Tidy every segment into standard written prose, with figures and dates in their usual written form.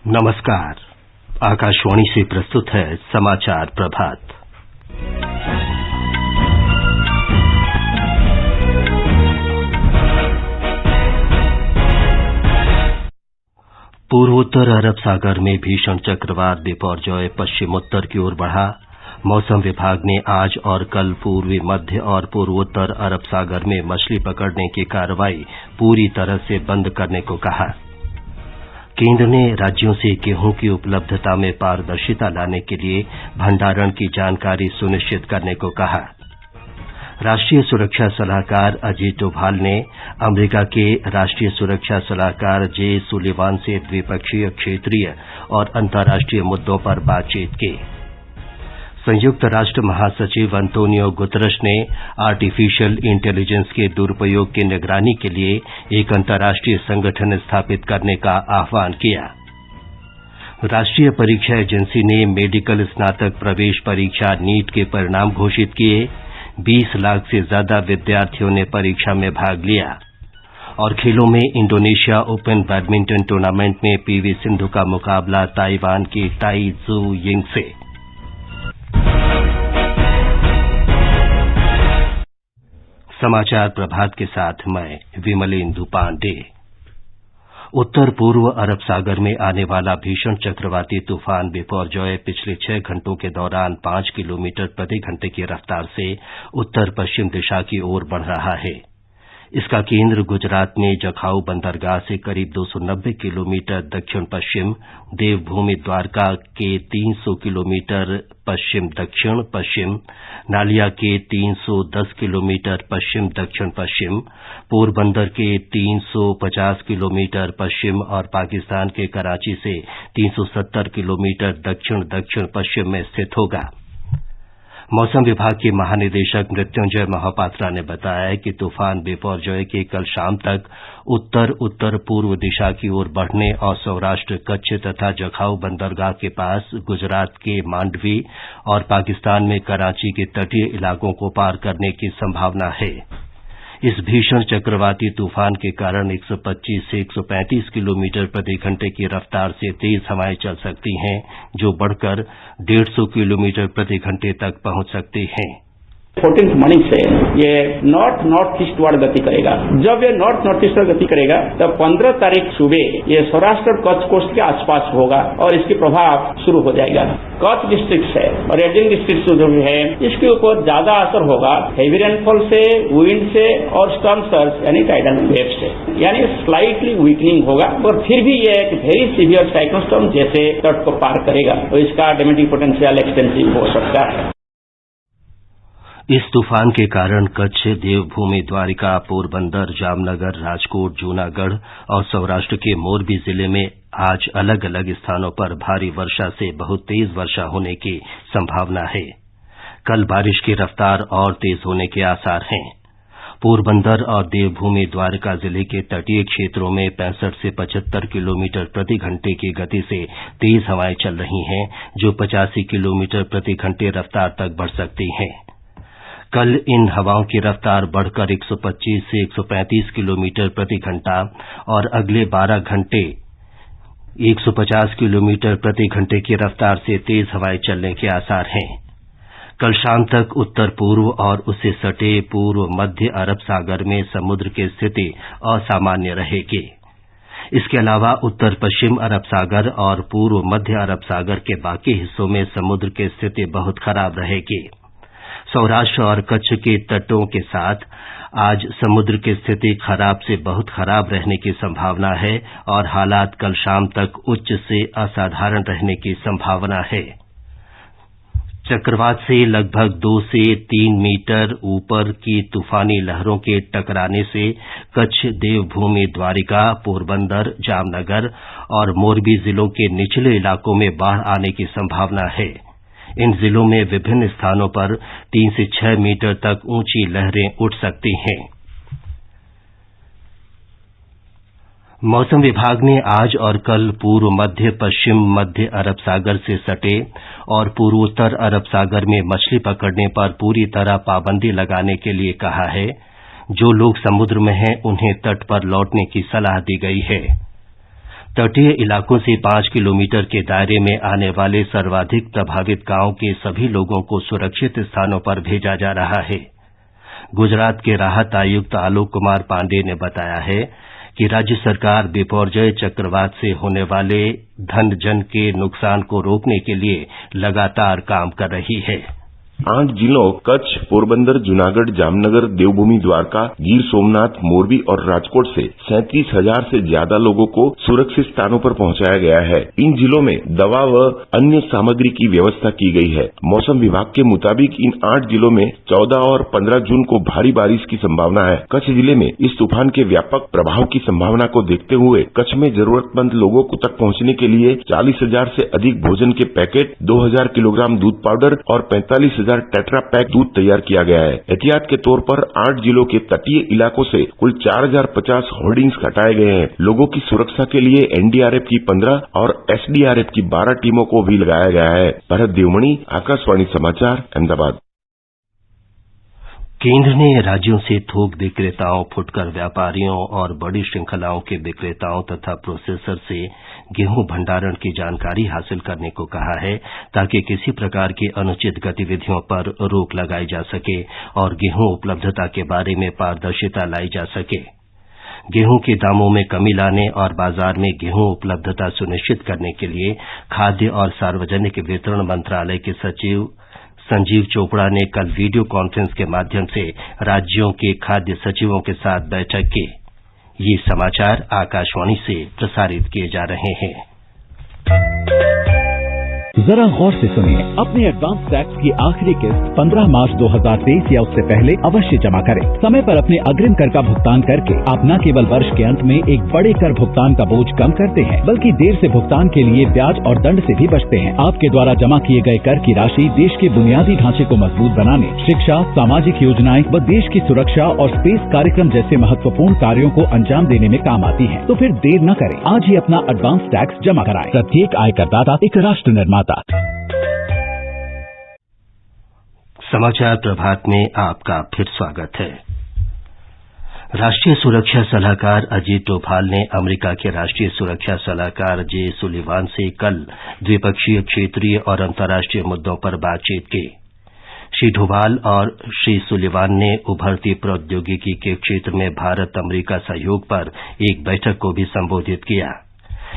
नमस्कार। आकाशवाणी से प्रस्तुत है समाचार प्रभात। पूर्वोत्तर अरब सागर में भीषण चक्रवात बिपरजॉय पश्चिमोत्तर की ओर बढ़ा। मौसम विभाग ने आज और कल पूर्वी मध्य और पूर्वोत्तर अरब सागर में मछली पकड़ने की कार्रवाई पूरी तरह से बंद करने को कहा। केंद्र ने राज्यों से गेहूं की उपलब्धता में पारदर्शिता लाने के लिए भंडारण की जानकारी सुनिश्चित करने को कहा। राष्ट्रीय सुरक्षा सलाहकार अजीत डोभाल ने अमेरिका के राष्ट्रीय सुरक्षा सलाहकार जे सुलिवान से द्विपक्षीय, क्षेत्रीय और अंतर्राष्ट्रीय मुद्दों पर बातचीत की। संयुक्त राष्ट्र महासचिव अंतोनियो गुतरश ने आर्टिफिशियल इंटेलिजेंस के दुरुपयोग की निगरानी के लिए एक अंतर्राष्ट्रीय संगठन स्थापित करने का आह्वान किया। राष्ट्रीय परीक्षा एजेंसी ने मेडिकल स्नातक प्रवेश परीक्षा नीट के परिणाम घोषित किए। 20 लाख से ज्यादा विद्यार्थियों ने परीक्षा में भाग लिया। और खेलों में इंडोनेशिया ओपन बैडमिंटन टूर्नामेंट में पीवी सिंधु का मुकाबला ताइवान की ताई जू यिंग से। समाचार प्रभात के साथ मैं विमलेंदु पांडे। उत्तर पूर्व अरब सागर में आने वाला भीषण चक्रवाती तूफान बिपरजॉय पिछले 6 घंटों के दौरान 5 किलोमीटर प्रति घंटे की रफ्तार से उत्तर पश्चिम दिशा की ओर बढ़ रहा है। इसका केंद्र गुजरात में जखाऊ बंदरगाह से करीब 290 किलोमीटर दक्षिण पश्चिम, देवभूमि द्वारका के 300 किलोमीटर पश्चिम दक्षिण पश्चिम, नालिया के 310 किलोमीटर पश्चिम दक्षिण पश्चिम, पोरबंदर के 350 किलोमीटर पश्चिम और पाकिस्तान के कराची से 370 किलोमीटर दक्षिण दक्षिण पश्चिम में स्थित होगा। मौसम विभाग के महानिदेशक मृत्युंजय महापात्रा ने बताया कि तूफान बिपरजॉय के कल शाम तक उत्तर उत्तर पूर्व दिशा की ओर बढ़ने और सौराष्ट्र, कच्छ तथा जखाऊ बंदरगाह के पास गुजरात के मांडवी और पाकिस्तान में कराची के तटीय इलाकों को पार करने की संभावना है। इस भीषण चक्रवाती तूफान के कारण 125 से 135 किलोमीटर प्रति घंटे की रफ्तार से तेज हवाएं चल सकती हैं, जो बढ़कर 150 किलोमीटर प्रति घंटे तक पहुंच सकती हैं। 14 मॉर्निंग से ये नॉर्थ ईस्ट वार्ड गति करेगा। जब ये नॉर्थ ईस्ट गति करेगा तब 15 तारीख सुबह ये सौराष्ट्र कच्छ कोस्ट के आसपास होगा और इसके प्रभाव शुरू हो जाएगा। कच्छ डिस्ट्रिक्ट है और रेडियन डिस्ट्रिक्ट जो है इसके ऊपर ज्यादा असर होगा हेवी रेनफॉल से, विंड से और स्टॉर्म सर्ज यानी टाइडल वेव से, यानी स्लाइटली वीकनिंग होगा और फिर भी ये एक वेरी सीवियर साइक्लोन स्टॉर्म जैसे तट को पार करेगा तो इसका डैमेजिंग पोटेंशियल एक्सटेंसिव हो सकता है। इस तूफान के कारण कच्छ, देवभूमि द्वारिका, पोरबंदर, जामनगर, राजकोट, जूनागढ़ और सौराष्ट्र के मोरबी जिले में आज अलग अलग स्थानों पर भारी वर्षा से बहुत तेज वर्षा होने की संभावना है। कल बारिश की रफ्तार और तेज होने के आसार हैं। पोरबंदर और देवभूमि द्वारका जिले के तटीय क्षेत्रों में 65 से 75 किलोमीटर प्रति घंटे की गति से तेज हवाएं चल रही हैं, जो 85 किलोमीटर प्रति घंटे रफ्तार तक बढ़ सकती हैं। कल इन हवाओं की रफ्तार बढ़कर 125 से 135 किलोमीटर प्रति घंटा और अगले 12 घंटे 150 किलोमीटर प्रति घंटे की रफ्तार से तेज हवाएं चलने के आसार हैं। कल शाम तक उत्तर पूर्व और उससे सटे पूर्व मध्य अरब सागर में समुद्र की स्थिति असामान्य रहेगी। इसके अलावा उत्तर पश्चिम अरब सागर और पूर्व मध्य अरब सागर के बाकी हिस्सों में समुद्र की स्थिति बहुत खराब रहेगी। सौराष्ट्र और कच्छ के तटों के साथ आज समुद्र की स्थिति खराब से बहुत खराब रहने की संभावना है और हालात कल शाम तक उच्च से असाधारण रहने की संभावना है। चक्रवात से लगभग 2 से 3 मीटर ऊपर की तूफानी लहरों के टकराने से कच्छ, देवभूमि द्वारिका, पोरबंदर, जामनगर और मोरबी जिलों के निचले इलाकों में बाढ़ आने की संभावना है। इन जिलों में विभिन्न स्थानों पर 3 से 6 मीटर तक ऊंची लहरें उठ सकती हैं। मौसम विभाग ने आज और कल पूर्व मध्य पश्चिम मध्य अरब सागर से सटे और पूर्वोत्तर अरब सागर में मछली पकड़ने पर पूरी तरह पाबंदी लगाने के लिए कहा है। जो लोग समुद्र में हैं उन्हें तट पर लौटने की सलाह दी गई है। तटीय इलाकों से 5 किलोमीटर के दायरे में आने वाले सर्वाधिक प्रभावित गांव के सभी लोगों को सुरक्षित स्थानों पर भेजा जा रहा है। गुजरात के राहत आयुक्त आलोक कुमार पांडे ने बताया है कि राज्य सरकार बिपरजॉय चक्रवात से होने वाले धन जन के नुकसान को रोकने के लिए लगातार काम कर रही है। 8 जिलों कच्छ, पोरबंदर, जूनागढ़, जामनगर, देवभूमि द्वारका, गिर सोमनाथ, मोरबी और राजकोट से 37,000 से ज्यादा लोगों को सुरक्षित स्थानों पर पहुंचाया गया है। इन जिलों में दवा व अन्य सामग्री की व्यवस्था की गई है। मौसम विभाग के मुताबिक इन 8 जिलों में 14 और 15 जून को भारी बारिश की संभावना है। कच्छ जिले में इस तूफान के व्यापक प्रभाव की संभावना को देखते हुए कच्छ में जरूरतमंद लोगों तक पहुंचने के लिए 40,000 से अधिक भोजन के पैकेट, 2,000 किलोग्राम दूध पाउडर और 45,000 टेट्रा पैक दूध तैयार किया गया है। एहतियात के तौर पर 8 जिलों के तटीय इलाकों से कुल 4,050 होर्डिंग्स हटाए गए हैं। लोगों की सुरक्षा के लिए एनडीआरएफ की 15 और एसडीआरएफ की 12 टीमों को भी लगाया गया है। भरत देवमणि, आकाशवाणी समाचार, अहमदाबाद। केंद्र ने राज्यों से थोक विक्रेताओं, फुटकर व्यापारियों और बड़ी श्रृंखलाओं के विक्रेताओं तथा प्रोसेसर से गेहूं भंडारण की जानकारी हासिल करने को कहा है ताकि किसी प्रकार की अनुचित गतिविधियों पर रोक लगाई जा सके और गेहूं उपलब्धता के बारे में पारदर्शिता लाई जा सके। गेहूं के दामों में कमी लाने और बाजार में गेहूं उपलब्धता सुनिश्चित करने के लिए खाद्य और सार्वजनिक वितरण मंत्रालय के सचिव संजीव चोपड़ा ने कल वीडियो कॉन्फ्रेंस के माध्यम से राज्यों के खाद्य सचिवों के साथ बैठक की। ये समाचार आकाशवाणी से प्रसारित किए जा रहे हैं। जरा गौर से सुनिए, अपने एडवांस टैक्स की आखिरी किस्त 15 मार्च 2023 या उससे पहले अवश्य जमा करें। समय पर अपने अग्रिम कर का भुगतान करके आप न केवल वर्ष के अंत में एक बड़े कर भुगतान का बोझ कम करते हैं, बल्कि देर से भुगतान के लिए ब्याज और दंड से भी बचते हैं। आपके द्वारा जमा किए गए कर की राशि देश के बुनियादी ढांचे को मजबूत बनाने, शिक्षा, सामाजिक योजनाएं व देश की सुरक्षा और स्पेस कार्यक्रम जैसे महत्वपूर्ण कार्यों को अंजाम देने में काम आती है। तो फिर देर न करें, आज ही अपना एडवांस टैक्स जमा कराएं। प्रत्येक आयकरदाता एक राष्ट्र निर्माता। समाचार प्रभात में आपका फिर स्वागत है। राष्ट्रीय सुरक्षा सलाहकार अजीत डोभाल ने अमेरिका के राष्ट्रीय सुरक्षा सलाहकार जे सुलिवान से कल द्विपक्षीय, क्षेत्रीय और अंतर्राष्ट्रीय मुद्दों पर बातचीत की। श्री डोभाल और श्री सुलिवान ने उभरती प्रौद्योगिकी के क्षेत्र में भारत अमेरिका सहयोग पर एक बैठक को भी संबोधित किया।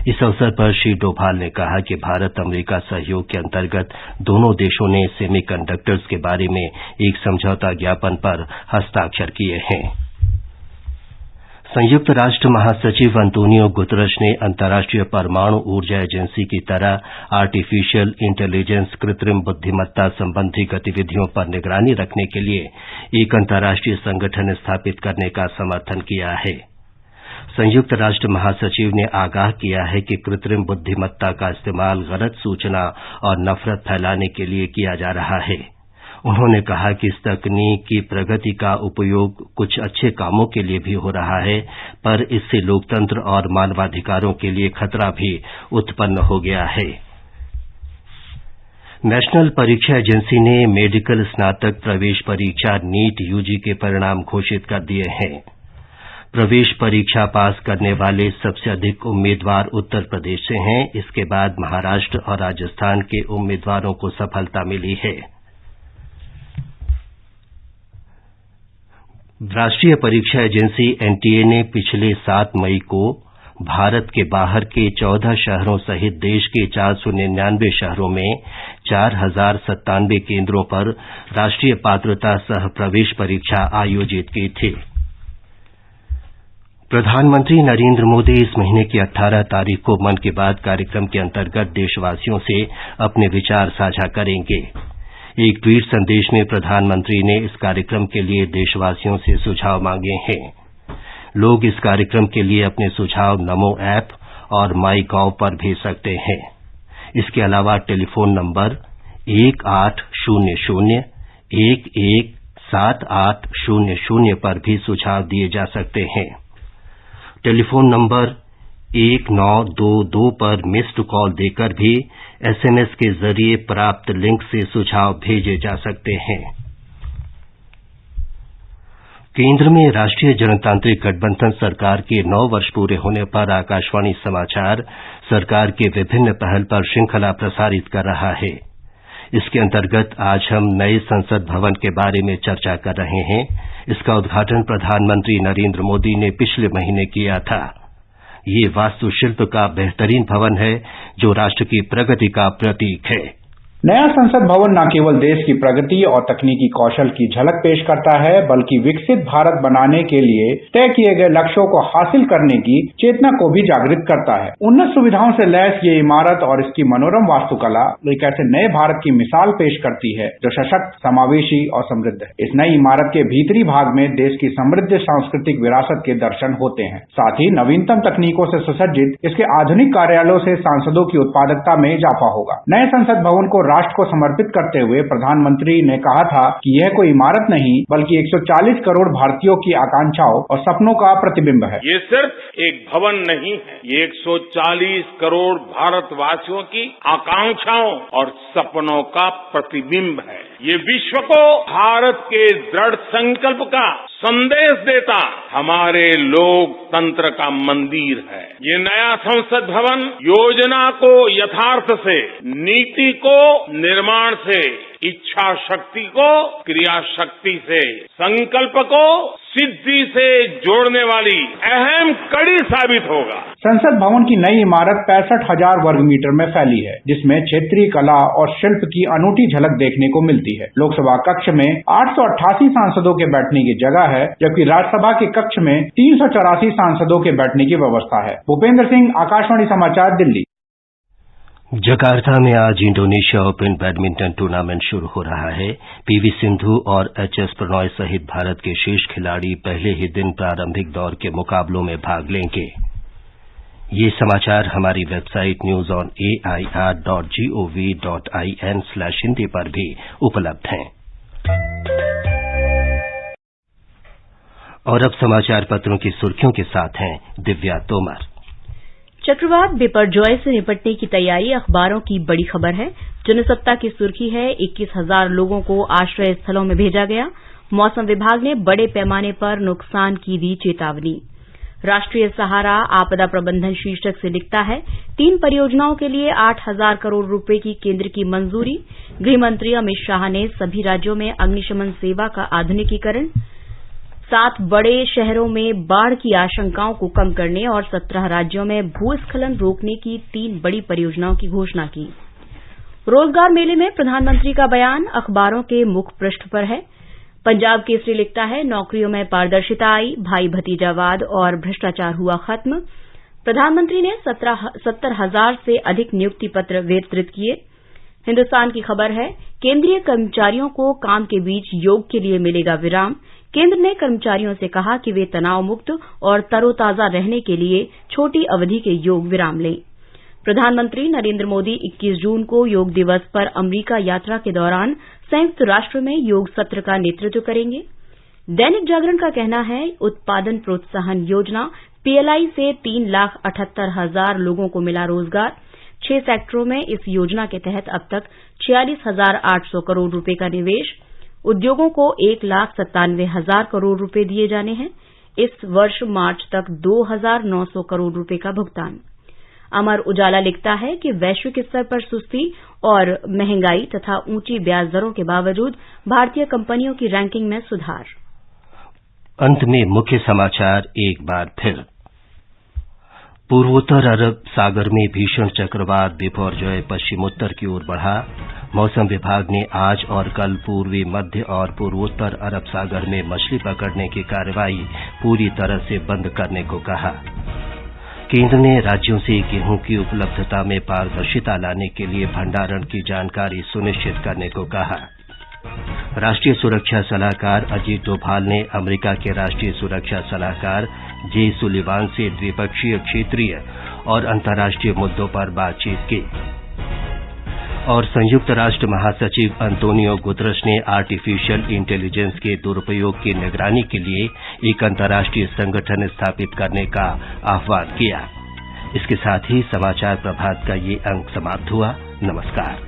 इस अवसर पर श्री डोभाल ने कहा कि भारत अमेरिका सहयोग के अंतर्गत दोनों देशों ने सेमीकंडक्टर्स के बारे में एक समझौता ज्ञापन पर हस्ताक्षर किए हैं। संयुक्त राष्ट्र महासचिव अंतोनियो गुतरश ने अंतर्राष्ट्रीय परमाणु ऊर्जा एजेंसी की तरह आर्टिफिशियल इंटेलिजेंस, कृत्रिम बुद्धिमत्ता संबंधी गतिविधियों पर निगरानी रखने के लिए एक अंतर्राष्ट्रीय संगठन स्थापित करने का समर्थन किया है। संयुक्त राष्ट्र महासचिव ने आगाह किया है कि कृत्रिम बुद्धिमत्ता का इस्तेमाल गलत सूचना और नफरत फैलाने के लिए किया जा रहा है। उन्होंने कहा कि इस तकनीक की प्रगति का उपयोग कुछ अच्छे कामों के लिए भी हो रहा है, पर इससे लोकतंत्र और मानवाधिकारों के लिए खतरा भी उत्पन्न हो गया है। नेशनल परीक्षा एजेंसी ने मेडिकल स्नातक प्रवेश परीक्षा नीट यूजी के परिणाम घोषित कर दिए हैं। प्रवेश परीक्षा पास करने वाले सबसे अधिक उम्मीदवार उत्तर प्रदेश से हैं। इसके बाद महाराष्ट्र और राजस्थान के उम्मीदवारों को सफलता मिली है। राष्ट्रीय परीक्षा एजेंसी एनटीए ने पिछले 7 मई को भारत के बाहर के 14 शहरों सहित देश के 499 शहरों में 4,097 केंद्रों पर राष्ट्रीय पात्रता सह प्रवेश परीक्षा आयोजित की थी। प्रधानमंत्री नरेंद्र मोदी इस महीने की 18 तारीख को मन की बात कार्यक्रम के अंतर्गत देशवासियों से अपने विचार साझा करेंगे। एक ट्वीट संदेश में प्रधानमंत्री ने इस कार्यक्रम के लिए देशवासियों से सुझाव मांगे हैं। लोग इस कार्यक्रम के लिए अपने सुझाव नमो ऐप और माई गॉव पर भेज सकते हैं। इसके अलावा टेलीफोन नंबर 1800-117800 पर भी सुझाव दिए जा सकते हैं। टेलीफोन नंबर 1922 पर मिस्ड कॉल देकर भी एसएमएस के जरिए प्राप्त लिंक से सुझाव भेजे जा सकते हैं। केंद्र में राष्ट्रीय जनतांत्रिक गठबंधन सरकार के 9 वर्ष पूरे होने पर आकाशवाणी समाचार सरकार के विभिन्न पहल पर श्रृंखला प्रसारित कर रहा है। इसके अंतर्गत आज हम नए संसद भवन के बारे में चर्चा कर रहे हैं। इसका उद्घाटन प्रधानमंत्री नरेंद्र मोदी ने पिछले महीने किया था। ये वास्तुशिल्प का बेहतरीन भवन है जो राष्ट्र की प्रगति का प्रतीक है। नया संसद भवन न केवल देश की प्रगति और तकनीकी कौशल की झलक पेश करता है, बल्कि विकसित भारत बनाने के लिए तय किए गए लक्ष्यों को हासिल करने की चेतना को भी जागृत करता है। उन्नत सुविधाओं से लैस ये इमारत और इसकी मनोरम वास्तुकला एक ऐसे नए भारत की मिसाल पेश करती है जो सशक्त, समावेशी और समृद्ध है। इस नई इमारत के भीतरी भाग में देश की समृद्ध सांस्कृतिक विरासत के दर्शन होते हैं। साथ ही नवीनतम तकनीकों से सुसज्जित इसके आधुनिक कार्यालयों से सांसदों की उत्पादकता में इजाफा होगा। नए संसद भवन को राष्ट्र को समर्पित करते हुए प्रधानमंत्री ने कहा था कि यह कोई इमारत नहीं बल्कि 140 करोड़ भारतीयों की आकांक्षाओं और सपनों का प्रतिबिंब है। ये सिर्फ एक भवन नहीं है, ये 140 करोड़ भारतवासियों की आकांक्षाओं और सपनों का प्रतिबिंब है। ये विश्व को भारत के दृढ़ संकल्प का संदेश देता हमारे लोकतंत्र का मंदिर है। ये नया संसद भवन योजना को यथार्थ से, नीति को निर्माण से, इच्छा शक्ति को क्रिया शक्ति से, संकल्प को सिद्धि से जोड़ने वाली अहम कड़ी साबित होगा। संसद भवन की नई इमारत 65,000 वर्ग मीटर में फैली है, जिसमें क्षेत्रीय कला और शिल्प की अनूठी झलक देखने को मिलती है। लोकसभा कक्ष में 888 सांसदों के बैठने की जगह है, जबकि राज्यसभा के कक्ष में 384 सांसदों के बैठने की व्यवस्था है। भूपेंद्र सिंह, आकाशवाणी समाचार, दिल्ली। जकार्ता में आज इंडोनेशिया ओपन बैडमिंटन टूर्नामेंट शुरू हो रहा है। पीवी सिंधु और एचएस प्रणॉय सहित भारत के शीर्ष खिलाड़ी पहले ही दिन प्रारंभिक दौर के मुकाबलों में भाग लेंगे। ये समाचार हमारी वेबसाइट newsonair.gov.in/hindi पर भी उपलब्ध हैं। और अब समाचार पत्रों की सुर्खियों के साथ हैं दिव्या तोमर। चक्रवात बिपरजॉय से निपटने की तैयारी अखबारों की बड़ी खबर है। जनसत्ता की सुर्खी है, 21,000 लोगों को आश्रय स्थलों में भेजा गया। मौसम विभाग ने बड़े पैमाने पर नुकसान की दी चेतावनी। राष्ट्रीय सहारा आपदा प्रबंधन शीर्षक से लिखता है, 3 परियोजनाओं के लिए 8,000 करोड़ रुपए की केंद्र की मंजूरी। गृहमंत्री अमित शाह ने सभी राज्यों में अग्निशमन सेवा का आधुनिकीकरण, 7 बड़े शहरों में बाढ़ की आशंकाओं को कम करने और 17 राज्यों में भूस्खलन रोकने की 3 बड़ी परियोजनाओं की घोषणा की। रोजगार मेले में प्रधानमंत्री का बयान अखबारों के मुख्य पृष्ठ पर है। पंजाब केसरी लिखता है, नौकरियों में पारदर्शिता आई, भाई भतीजावाद और भ्रष्टाचार हुआ खत्म। प्रधानमंत्री ने 70,000 से अधिक नियुक्ति पत्र वितरित किए। हिन्दुस्तान की खबर है, केंद्रीय कर्मचारियों को काम के बीच योग के लिए मिलेगा विराम। केंद्र ने कर्मचारियों से कहा कि वे तनाव मुक्त और तरोताजा रहने के लिए छोटी अवधि के योग विराम लें। प्रधानमंत्री नरेंद्र मोदी 21 जून को योग दिवस पर अमेरिका यात्रा के दौरान संयुक्त राष्ट्र में योग सत्र का नेतृत्व करेंगे। दैनिक जागरण का कहना है, उत्पादन प्रोत्साहन योजना पीएलआई से 3,78,000 लोगों को मिला रोजगार। 6 सेक्टरों में इस योजना के तहत अब तक 46,800 करोड़ रुपए का निवेश। उद्योगों को 1,97,000 करोड़ रुपए दिए जाने हैं। इस वर्ष मार्च तक 2,900 करोड़ रुपए का भुगतान। अमर उजाला लिखता है कि वैश्विक स्तर पर सुस्ती और महंगाई तथा ऊंची ब्याज दरों के बावजूद भारतीय कंपनियों की रैंकिंग में सुधार। अंत में मुख्य समाचार एक बार फिर। पूर्वोत्तर अरब सागर में भीषण चक्रवात बिपरजॉय पश्चिमोत्तर की ओर बढ़ा। मौसम विभाग ने आज और कल पूर्वी, मध्य और पूर्वोत्तर अरब सागर में मछली पकड़ने की कार्रवाई पूरी तरह से बंद करने को कहा। केंद्र ने राज्यों से गेहूं की उपलब्धता में पारदर्शिता लाने के लिए भंडारण की जानकारी सुनिश्चित करने को कहा। राष्ट्रीय सुरक्षा सलाहकार अजीत डोभाल ने अमेरिका के राष्ट्रीय सुरक्षा सलाहकार जे सुलिवान से द्विपक्षीय, क्षेत्रीय और अंतर्राष्ट्रीय मुद्दों पर बातचीत की। और संयुक्त राष्ट्र महासचिव अंतोनियो गुतरश ने आर्टिफिशियल इंटेलिजेंस के दुरुपयोग की निगरानी के लिए एक अंतर्राष्ट्रीय संगठन स्थापित करने का आह्वान किया। इसके साथ ही समाचार प्रभात का ये अंक समाप्त हुआ। नमस्कार।